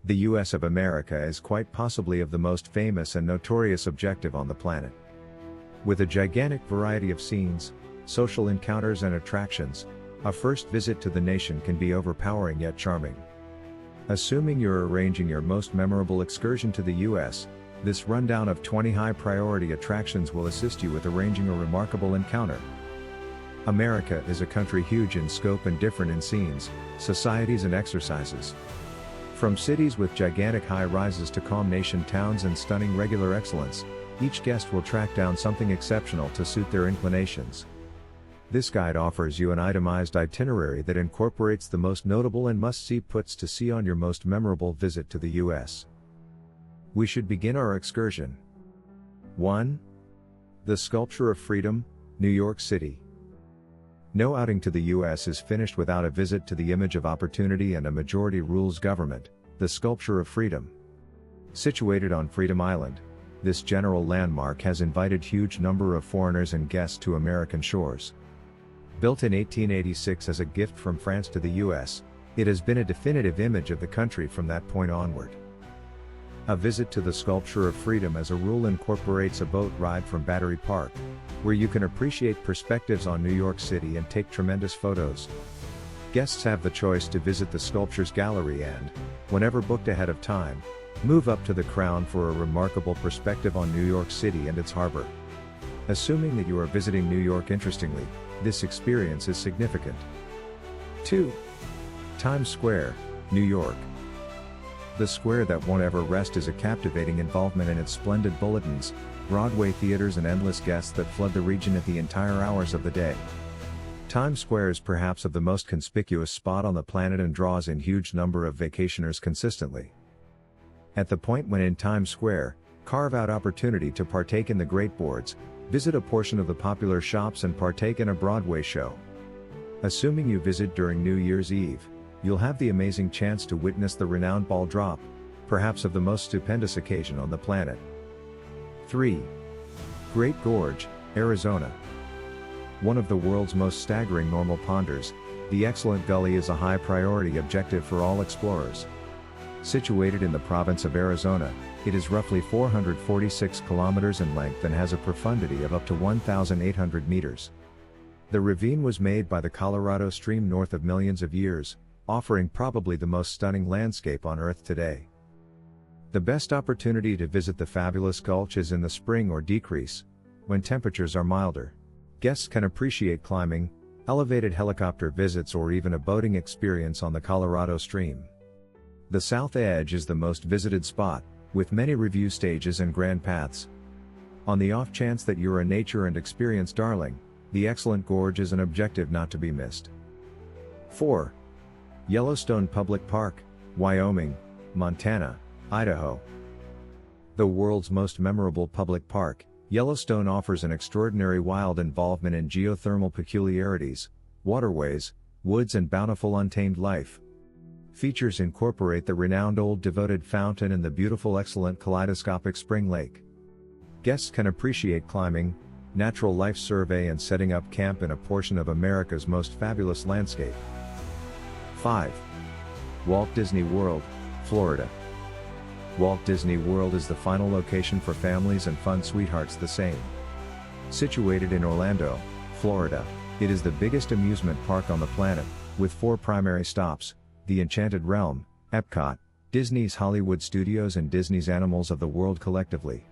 The US of America is quite possibly of the most famous and notorious objective on the planet. With a gigantic variety of scenes, social encounters and attractions, a first visit to the nation can be overpowering yet charming. Assuming you're arranging your most memorable excursion to the US, this rundown of 20 high-priority attractions will assist you with arranging a remarkable encounter. America is a country huge in scope and different in scenes, societies and exercises. From cities with gigantic high-rises to calm nation towns and stunning regular excellence, each guest will track down something exceptional to suit their inclinations. This guide offers you an itemized itinerary that incorporates the most notable and must-see puts to see on your most memorable visit to the US. We should begin our excursion. 1. The Sculpture of Freedom, New York City. No outing to the US is finished without a visit to the image of opportunity and a majority rules government, the Sculpture of Freedom. Situated on Freedom Island, this general landmark has invited huge number of foreigners and guests to American shores. Built in 1886 as a gift from France to the US, it has been a definitive image of the country from that point onward. A visit to the Sculpture of Freedom as a rule incorporates a boat ride from Battery Park, where you can appreciate perspectives on New York City and take tremendous photos. Guests have the choice to visit the sculpture's gallery and, whenever booked ahead of time, move up to the crown for a remarkable perspective on New York City and its harbor. Assuming that you are visiting New York interestingly, this experience is significant. 2. Times Square, New York. The square that won't ever rest is a captivating involvement in its splendid bulletins, Broadway theaters and endless guests that flood the region at the entire hours of the day. Times Square is perhaps of the most conspicuous spot on the planet and draws in huge number of vacationers consistently. At the point when in Times Square, carve out opportunity to partake in the great boards, visit a portion of the popular shops and partake in a Broadway show. Assuming you visit during New Year's Eve, you'll have the amazing chance to witness the renowned ball drop, perhaps of the most stupendous occasion on the planet. 3. Great Gorge, Arizona. One of the world's most staggering normal ponders, the excellent gully is a high priority objective for all explorers. Situated in the province of Arizona, it is roughly 446 kilometers in length and has a profundity of up to 1,800 meters. The ravine was made by the Colorado Stream north of millions of years, offering probably the most stunning landscape on Earth today. The best opportunity to visit the fabulous gulch is in the spring or decrease, when temperatures are milder. Guests can appreciate climbing, elevated helicopter visits or even a boating experience on the Colorado Stream. The south edge is the most visited spot, with many review stages and grand paths. On the off chance that you're a nature and experience darling, the excellent gorge is an objective not to be missed. 4. Yellowstone Public Park, Wyoming, Montana, Idaho. The world's most memorable public park, Yellowstone offers an extraordinary wild involvement in geothermal peculiarities, waterways, woods and bountiful untamed life. Features incorporate the renowned old devoted fountain and the beautiful excellent kaleidoscopic spring lake. Guests can appreciate climbing, natural life survey and setting up camp in a portion of America's most fabulous landscape. 5. Walt Disney World, Florida. Walt Disney World is the final location for families and fun sweethearts the same. Situated in Orlando, Florida, it is the biggest amusement park on the planet, with 4 primary stops: the Enchanted Realm, Epcot, Disney's Hollywood Studios and Disney's Animals of the World collectively.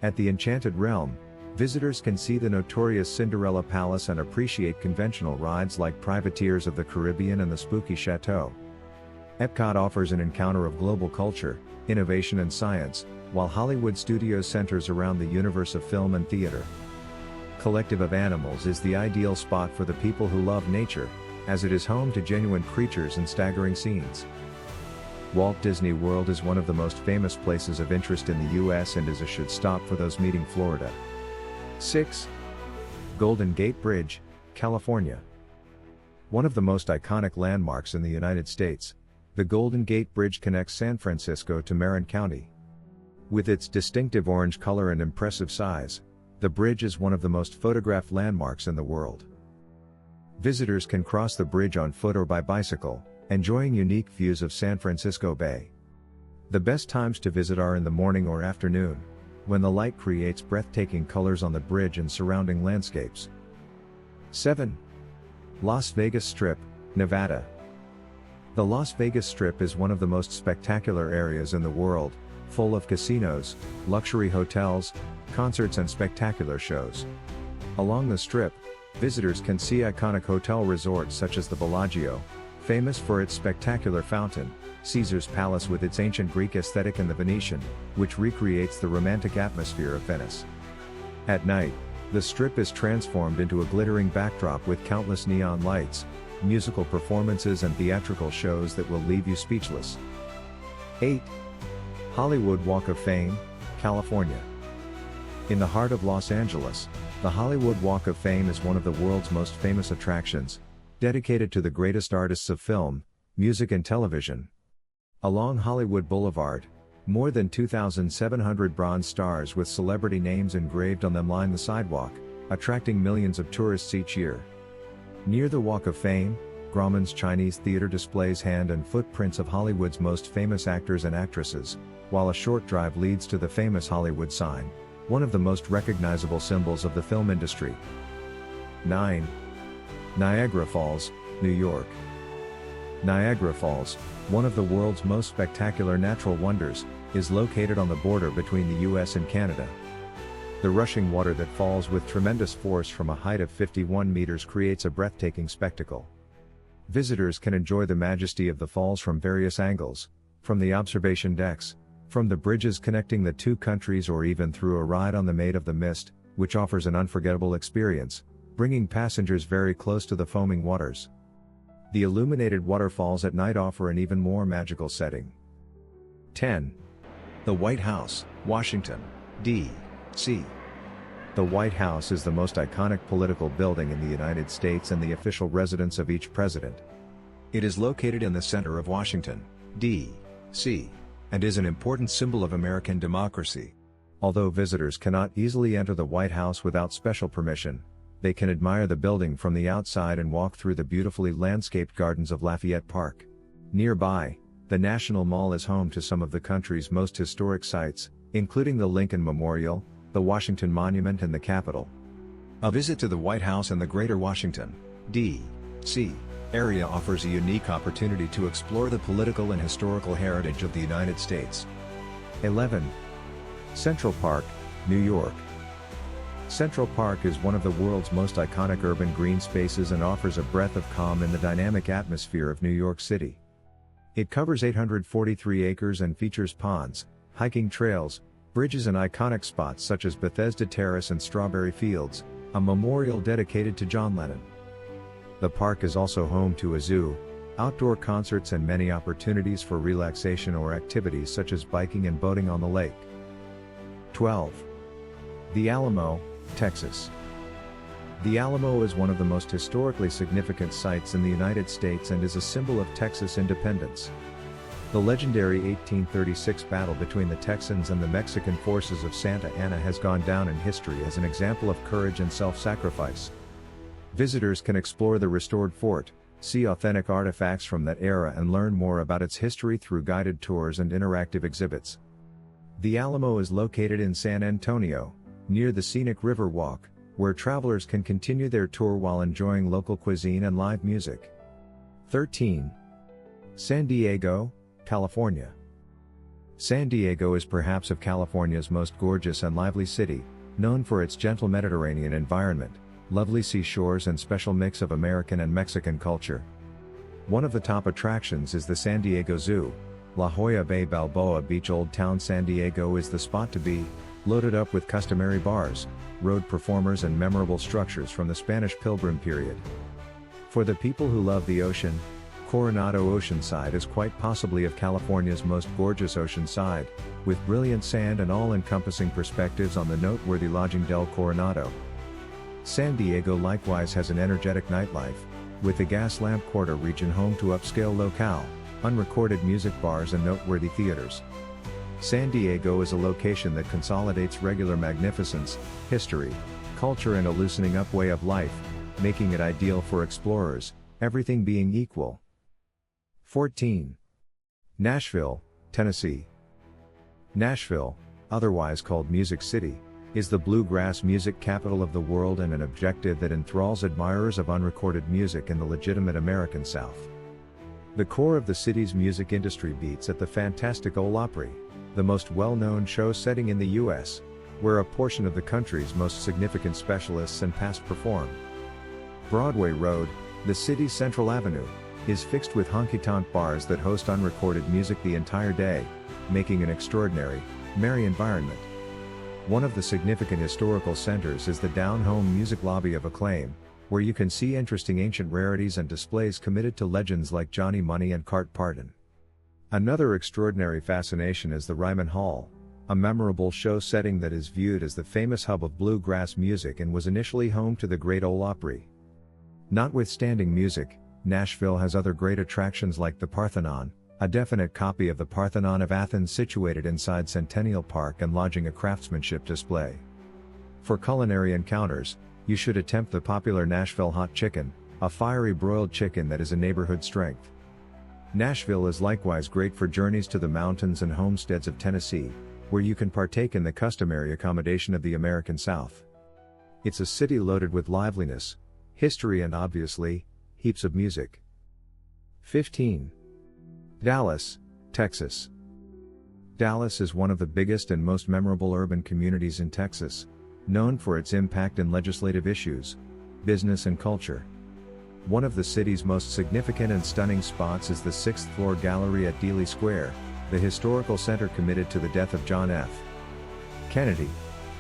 At the Enchanted Realm, visitors can see the notorious Cinderella Palace and appreciate conventional rides like Privateers of the Caribbean and the Spooky Chateau. Epcot offers an encounter of global culture, innovation and science, while Hollywood Studios centers around the universe of film and theater. Collective of Animals is the ideal spot for the people who love nature, as it is home to genuine creatures and staggering scenes. Walt Disney World is one of the most famous places of interest in the US and is a should stop for those meeting Florida. 6. Golden Gate Bridge, California. One of the most iconic landmarks in the United States, the Golden Gate Bridge connects San Francisco to Marin County. With its distinctive orange color and impressive size, the bridge is one of the most photographed landmarks in the world. Visitors can cross the bridge on foot or by bicycle, enjoying unique views of San Francisco Bay. The best times to visit are in the morning or afternoon, when the light creates breathtaking colors on the bridge and surrounding landscapes. 7. Las Vegas Strip, Nevada. The Las Vegas Strip is one of the most spectacular areas in the world, full of casinos, luxury hotels, concerts and spectacular shows. Along the Strip, visitors can see iconic hotel resorts such as the Bellagio, famous for its spectacular fountain, Caesar's Palace with its ancient Greek aesthetic, and the Venetian, which recreates the romantic atmosphere of Venice. At night, the Strip is transformed into a glittering backdrop with countless neon lights, musical performances and theatrical shows that will leave you speechless. 8. Hollywood Walk of Fame, California. In the heart of Los Angeles, the Hollywood Walk of Fame is one of the world's most famous attractions, dedicated to the greatest artists of film, music and television. Along Hollywood Boulevard, more than 2,700 bronze stars with celebrity names engraved on them line the sidewalk, attracting millions of tourists each year. Near the Walk of Fame, Grauman's Chinese Theater displays hand and footprints of Hollywood's most famous actors and actresses, while a short drive leads to the famous Hollywood sign, one of the most recognizable symbols of the film industry. 9. Niagara Falls, New York. Niagara Falls, one of the world's most spectacular natural wonders, is located on the border between the US and Canada. The rushing water that falls with tremendous force from a height of 51 meters creates a breathtaking spectacle. Visitors can enjoy the majesty of the falls from various angles, from the observation decks, from the bridges connecting the two countries, or even through a ride on the Maid of the Mist, which offers an unforgettable experience, bringing passengers very close to the foaming waters. The illuminated waterfalls at night offer an even more magical setting. 10. The White House, Washington, D.C. The White House is the most iconic political building in the United States and the official residence of each president. It is located in the center of Washington, D.C., and is an important symbol of American democracy. Although visitors cannot easily enter the White House without special permission, they can admire the building from the outside and walk through the beautifully landscaped gardens of Lafayette Park. Nearby, the National Mall is home to some of the country's most historic sites, including the Lincoln Memorial, the Washington Monument and the Capitol. A visit to the White House and the Greater Washington, D.C. area offers a unique opportunity to explore the political and historical heritage of the United States. 11. Central Park, New York. Central Park is one of the world's most iconic urban green spaces and offers a breath of calm in the dynamic atmosphere of New York City. It covers 843 acres and features ponds, hiking trails, bridges and iconic spots such as Bethesda Terrace and Strawberry Fields, a memorial dedicated to John Lennon. The park is also home to a zoo, outdoor concerts and many opportunities for relaxation or activities such as biking and boating on the lake. 12. The Alamo, Texas. The Alamo is one of the most historically significant sites in the United States and is a symbol of Texas independence. The legendary 1836 battle between the Texans and the Mexican forces of Santa Anna has gone down in history as an example of courage and self-sacrifice. Visitors can explore the restored fort, see authentic artifacts from that era and learn more about its history through guided tours and interactive exhibits. The Alamo is located in San Antonio, near the scenic River Walk, where travelers can continue their tour while enjoying local cuisine and live music. 13. San Diego, California. San Diego is perhaps of California's most gorgeous and lively city, known for its gentle Mediterranean environment, lovely seashores and special mix of American and Mexican culture. One of the top attractions is the San Diego Zoo. La Jolla Bay Balboa Beach. Old Town San Diego is the spot to be, loaded up with customary bars, road performers and memorable structures from the Spanish Pilgrim period. For the people who love the ocean, Coronado Oceanside is quite possibly of California's most gorgeous ocean side, with brilliant sand and all-encompassing perspectives on the noteworthy Lodging del Coronado. San Diego likewise has an energetic nightlife, with the Gas Lamp Quarter region home to upscale locale, unrecorded music bars and noteworthy theaters. San Diego is a location that consolidates regular magnificence, history, culture and a loosening up way of life, making it ideal for explorers, everything being equal. 14. Nashville, Tennessee. Nashville, otherwise called Music City, is the bluegrass music capital of the world and an objective that enthralls admirers of unrecorded music in the legitimate American South. The core of the city's music industry beats at the fantastic Ole Opry, the most well-known show setting in the U.S., where a portion of the country's most significant specialists and past perform. Broadway Road, the city's central avenue, is fixed with honky-tonk bars that host unrecorded music the entire day, making an extraordinary, merry environment. One of the significant historical centers is the down-home music lobby of Acclaim, where you can see interesting ancient rarities and displays committed to legends like Johnny Money and Cart Pardon. Another extraordinary fascination is the Ryman Hall, a memorable show setting that is viewed as the famous hub of bluegrass music and was initially home to the great Ole Opry. Notwithstanding music, Nashville has other great attractions like the Parthenon, a definite copy of the Parthenon of Athens situated inside Centennial Park and lodging a craftsmanship display. For culinary encounters, you should attempt the popular Nashville hot chicken, a fiery broiled chicken that is a neighborhood strength. Nashville is likewise great for journeys to the mountains and homesteads of Tennessee, where you can partake in the customary accommodation of the American South. It's a city loaded with liveliness, history and obviously, heaps of music. 15. Dallas, Texas. Dallas is one of the biggest and most memorable urban communities in Texas, known for its impact in legislative issues, business and culture. One of the city's most significant and stunning spots is the 6th floor gallery at Dealey Square, the historical center committed to the death of John F. Kennedy.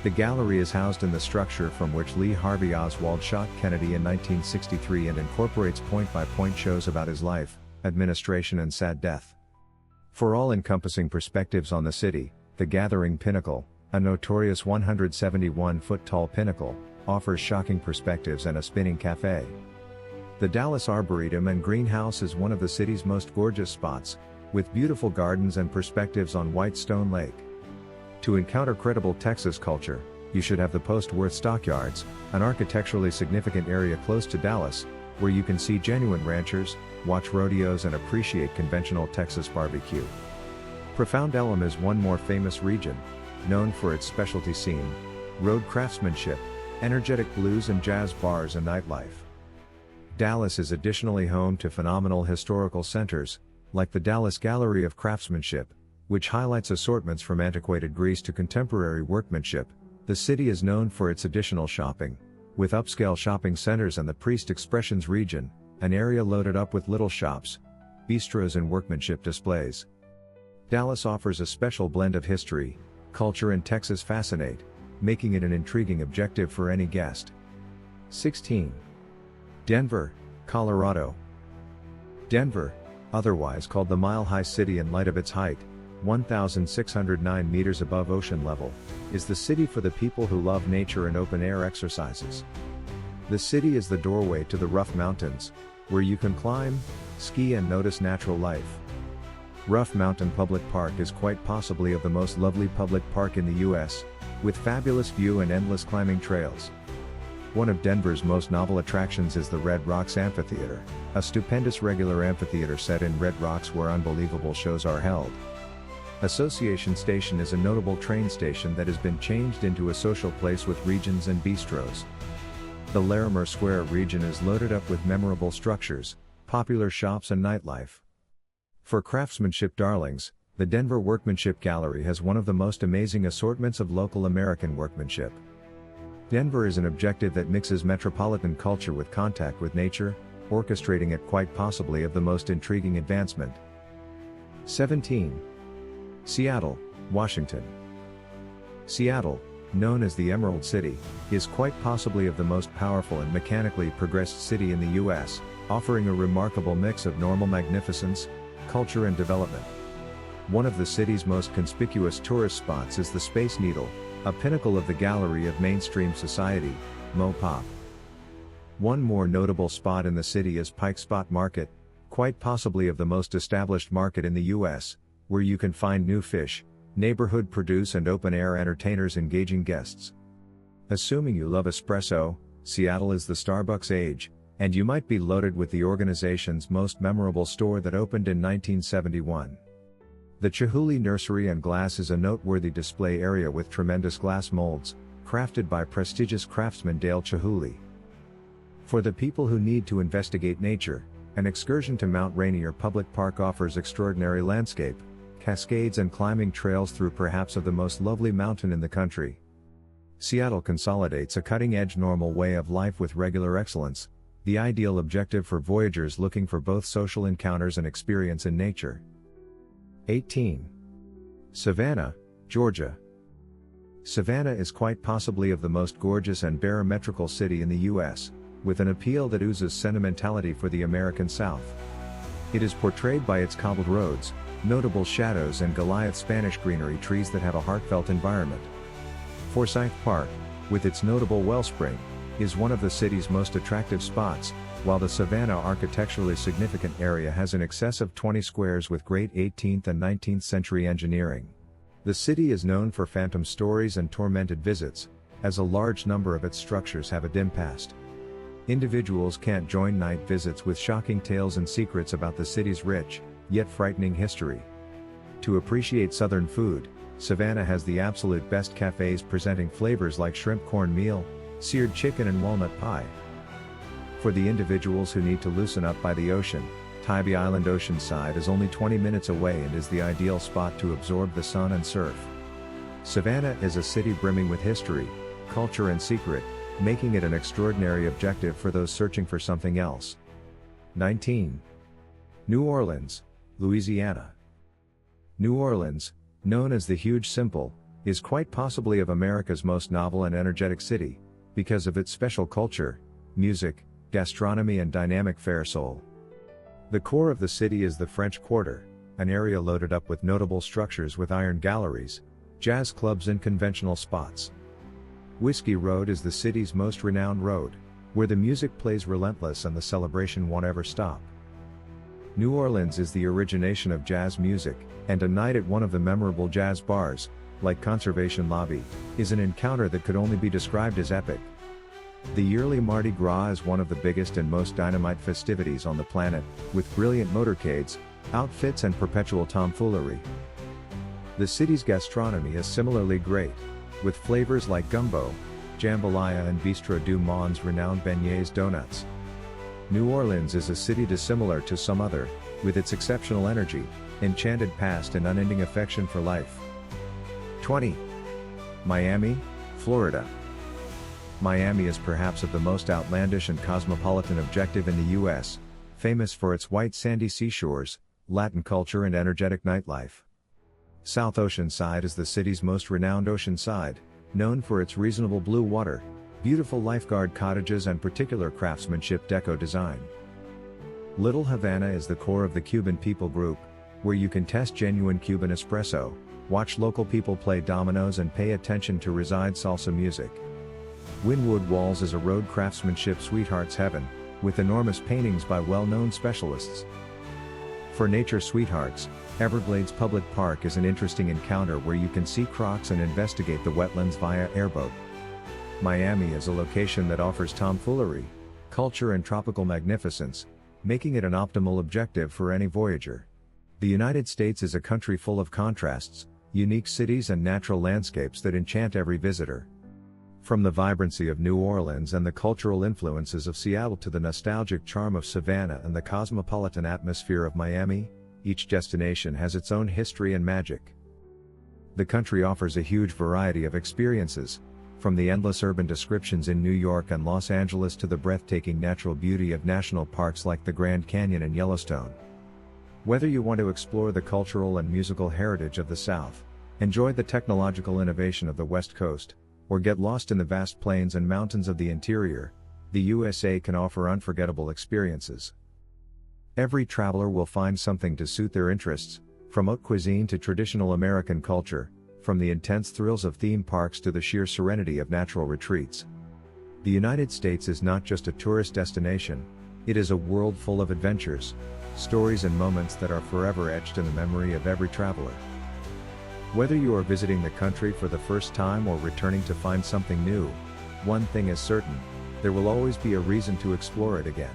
The gallery is housed in the structure from which Lee Harvey Oswald shot Kennedy in 1963 and incorporates point-by-point shows about his life, administration and sad death. For all-encompassing perspectives on the city, the Gathering Pinnacle, a notorious 171-foot-tall pinnacle, offers shocking perspectives and a spinning cafe. The Dallas Arboretum and Greenhouse is one of the city's most gorgeous spots, with beautiful gardens and perspectives on Whitestone Lake. To encounter credible Texas culture, you should have the Post Worth Stockyards, an architecturally significant area close to Dallas, where you can see genuine ranchers, watch rodeos and appreciate conventional Texas barbecue. Profound Elm is one more famous region, known for its specialty scene, road craftsmanship, energetic blues and jazz bars and nightlife. Dallas is additionally home to phenomenal historical centers, like the Dallas Gallery of Craftsmanship, which highlights assortments from antiquated Greece to contemporary workmanship. The city is known for its additional shopping, with upscale shopping centers and the Priest Expressions region, an area loaded up with little shops, bistros and workmanship displays. Dallas offers a special blend of history, culture and Texas fascinate, making it an intriguing objective for any guest. 16. Denver, Colorado. Denver, otherwise called the Mile High City in light of its height, 1,609 meters above ocean level, is the city for the people who love nature and open-air exercises. The city is the doorway to the Rough Mountains, where you can climb, ski and notice natural life. Rough Mountain Public Park is quite possibly of the most lovely public park in the U.S., with fabulous view and endless climbing trails. One of Denver's most novel attractions is the Red Rocks Amphitheater, a stupendous regular amphitheater set in Red Rocks where unbelievable shows are held. Association Station is a notable train station that has been changed into a social place with regions and bistros. The Larimer Square region is loaded up with memorable structures, popular shops and nightlife. For craftsmanship darlings, the Denver Workmanship Gallery has one of the most amazing assortments of local American workmanship. Denver is an objective that mixes metropolitan culture with contact with nature, orchestrating it quite possibly of the most intriguing advancement. 17. Seattle, Washington. Seattle, known as the Emerald City, is quite possibly of the most powerful and mechanically progressed city in the U.S., offering a remarkable mix of normal magnificence, culture and development. One of the city's most conspicuous tourist spots is the Space Needle, a pinnacle of the gallery of mainstream society, Mo-Pop. One more notable spot in the city is Pike Spot Market, quite possibly of the most established market in the U.S., where you can find new fish, neighborhood produce and open-air entertainers engaging guests. Assuming you love espresso, Seattle is the Starbucks age, and you might be loaded with the organization's most memorable store that opened in 1971. The Chihuly Nursery and Glass is a noteworthy display area with tremendous glass molds, crafted by prestigious craftsman Dale Chihuly. For the people who need to investigate nature, an excursion to Mount Rainier Public Park offers extraordinary landscape, cascades and climbing trails through perhaps of the most lovely mountain in the country. Seattle consolidates a cutting-edge normal way of life with regular excellence, the ideal objective for voyagers looking for both social encounters and experience in nature. 18. Savannah, Georgia. Savannah is quite possibly of the most gorgeous and barometrical city in the U.S., with an appeal that oozes sentimentality for the American South. It is portrayed by its cobbled roads, notable shadows and Goliath Spanish greenery trees that have a heartfelt environment. Forsyth Park, with its notable wellspring, is one of the city's most attractive spots, while the Savannah architecturally significant area has in excess of 20 squares with great 18th and 19th century engineering. The city is known for phantom stories and tormented visits, as a large number of its structures have a dim past. Individuals can't join night visits with shocking tales and secrets about the city's rich, yet frightening history. To appreciate Southern food, Savannah has the absolute best cafes presenting flavors like shrimp cornmeal, seared chicken and walnut pie. For the individuals who need to loosen up by the ocean, Tybee Island Oceanside is only 20 minutes away and is the ideal spot to absorb the sun and surf. Savannah is a city brimming with history, culture and secret, making it an extraordinary objective for those searching for something else. 19. New Orleans, Louisiana. New Orleans, known as the Huge Simple, is quite possibly of America's most novel and energetic city, because of its special culture, music, gastronomy and dynamic fair soul. The core of the city is the French Quarter, an area loaded up with notable structures with iron galleries, jazz clubs and conventional spots. Whiskey Road is the city's most renowned road, where the music plays relentless and the celebration won't ever stop. New Orleans is the origination of jazz music, and a night at one of the memorable jazz bars, like Conservation Lobby, is an encounter that could only be described as epic. The yearly Mardi Gras is one of the biggest and most dynamite festivities on the planet, with brilliant motorcades, outfits and perpetual tomfoolery. The city's gastronomy is similarly great, with flavors like gumbo, jambalaya and Bistro du Mond's renowned beignets donuts. New Orleans is a city dissimilar to some other, with its exceptional energy, enchanted past and unending affection for life. 20. Miami, Florida. Miami is perhaps of the most outlandish and cosmopolitan objective in the U.S., famous for its white sandy seashores, Latin culture and energetic nightlife. South Oceanside is the city's most renowned ocean side, known for its reasonable blue water, beautiful lifeguard cottages and particular craftsmanship deco design. Little Havana is the core of the Cuban people group, where you can test genuine Cuban espresso, watch local people play dominoes and pay attention to reside salsa music. Wynwood Walls is a road craftsmanship sweetheart's heaven, with enormous paintings by well-known specialists. For nature sweethearts, Everglades Public Park is an interesting encounter where you can see crocs and investigate the wetlands via airboat. Miami is a location that offers tomfoolery, culture and tropical magnificence, making it an optimal objective for any voyager. The United States is a country full of contrasts, unique cities and natural landscapes that enchant every visitor. From the vibrancy of New Orleans and the cultural influences of Seattle to the nostalgic charm of Savannah and the cosmopolitan atmosphere of Miami, each destination has its own history and magic. The country offers a huge variety of experiences, from the endless urban descriptions in New York and Los Angeles to the breathtaking natural beauty of national parks like the Grand Canyon and Yellowstone. Whether you want to explore the cultural and musical heritage of the South, enjoy the technological innovation of the West Coast, or get lost in the vast plains and mountains of the interior, the USA can offer unforgettable experiences. Every traveler will find something to suit their interests, from haute cuisine to traditional American culture, from the intense thrills of theme parks to the sheer serenity of natural retreats. The United States is not just a tourist destination, it is a world full of adventures, stories and moments that are forever etched in the memory of every traveler. Whether you are visiting the country for the first time or returning to find something new, one thing is certain, there will always be a reason to explore it again.